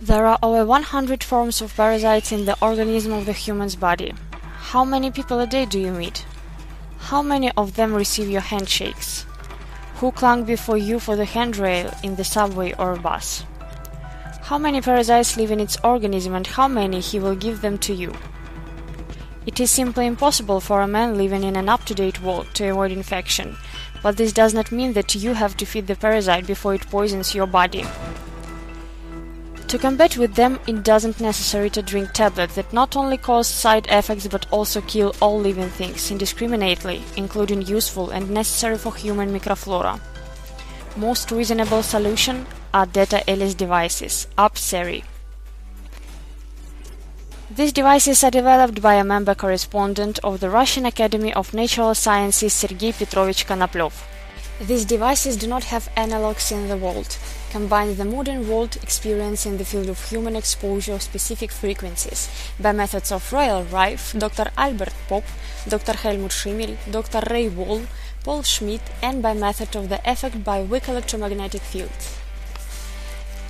There are over 100 forms of parasites in the organism of the human's body. How many people a day do you meet? How many of them receive your handshakes? Who clung before you for the handrail in the subway or bus? How many parasites live in its organism and how many he will give them to you? It is simply impossible for a man living in an up-to-date world to avoid infection, but this does not mean that you have to feed the parasite before it poisons your body. To combat with them, it doesn't necessary to drink tablets that not only cause side effects but also kill all living things indiscriminately, including useful and necessary for human microflora. Most reasonable solution are Deta-AP devices, AP series. These devices are developed by a member correspondent of the Russian Academy of Natural Sciences Sergei Petrovich Konoplev. These devices do not have analogues in the world, combine the modern world experience in the field of human exposure of specific frequencies by methods of Royal Rife, Dr. Albert Popp, Dr. Helmut Schimmel, Dr. Ray Wall, Paul Schmidt, and by method of the effect by weak electromagnetic fields.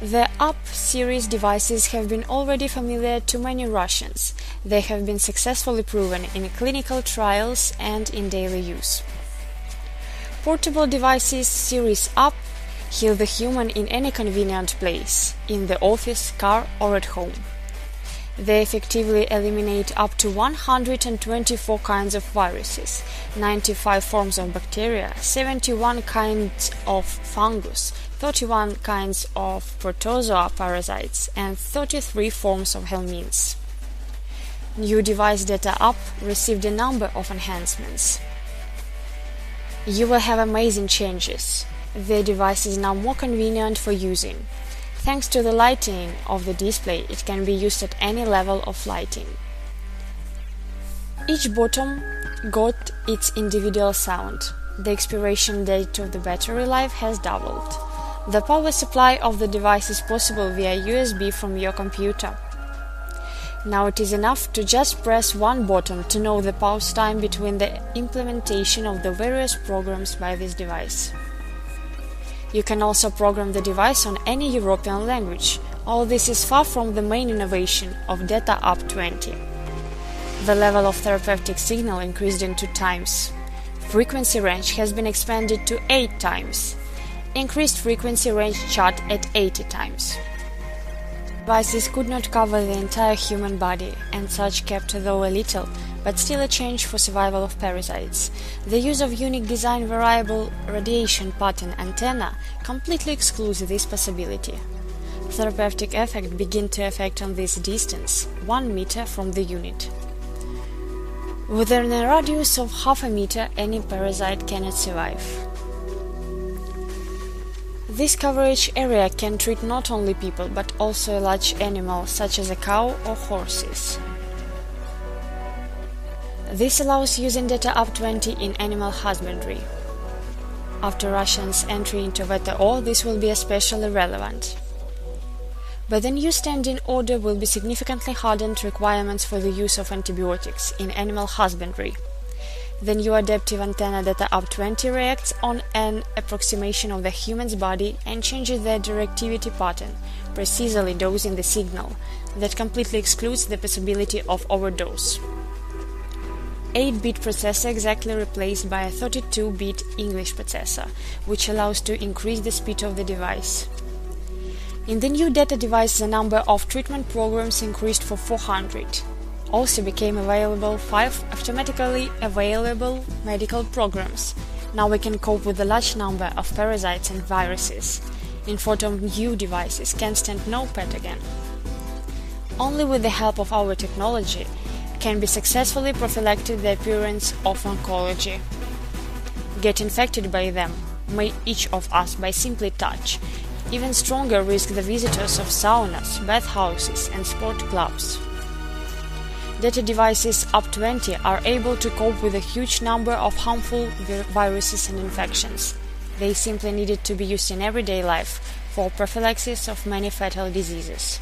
The AP series devices have been already familiar to many Russians. They have been successfully proven in clinical trials and in daily use. Portable devices series AP heal the human in any convenient place, in the office, car or at home. They effectively eliminate up to 124 kinds of viruses, 95 forms of bacteria, 71 kinds of fungus, 31 kinds of protozoa parasites, and 33 forms of helminths. New device Deta-AP received a number of enhancements. You will have amazing changes. The device is now more convenient for using. Thanks to the lighting of the display, it can be used at any level of lighting. Each bottom got its individual sound. The expiration date of the battery life has doubled. The power supply of the device is possible via USB from your computer. Now it is enough to just press one button to know the pause time between the implementation of the various programs by this device. You can also program the device on any European language. All this is far from the main innovation of Deta-AP 20. The level of therapeutic signal increased in 2 times. Frequency range has been expanded to 8 times. Increased frequency range chart at 80 times. Devices could not cover the entire human body, and such kept though a little, but still a change for survival of parasites. The use of unique design variable radiation pattern antenna completely excludes this possibility. Therapeutic effect begin to affect on this distance, 1 meter from the unit. Within a radius of half a meter, any parasite cannot survive. This coverage area can treat not only people but also a large animal such as a cow or horses. This allows using Deta-AP 20 in animal husbandry. After Russians' entry into WTO, this will be especially relevant. But the new standing order will be significantly hardened requirements for the use of antibiotics in animal husbandry. The new adaptive antenna Deta-AP 20 reacts on an approximation of the human's body and changes the directivity pattern, precisely dosing the signal, that completely excludes the possibility of overdose. 8-bit processor exactly replaced by a 32-bit English processor, which allows to increase the speed of the device. In the new Deta device, the number of treatment programs increased for 400. Also became available 5 automatically available medical programs. Now we can cope with a large number of parasites and viruses. In photo new devices can stand no pathogen. Only with the help of our technology can be successfully prophylacted the appearance of oncology. Get infected by them may each of us by simply touch. Even stronger risk the visitors of saunas, bathhouses and sport clubs. Deta devices AP 20 are able to cope with a huge number of harmful viruses and infections. They simply needed to be used in everyday life for prophylaxis of many fatal diseases.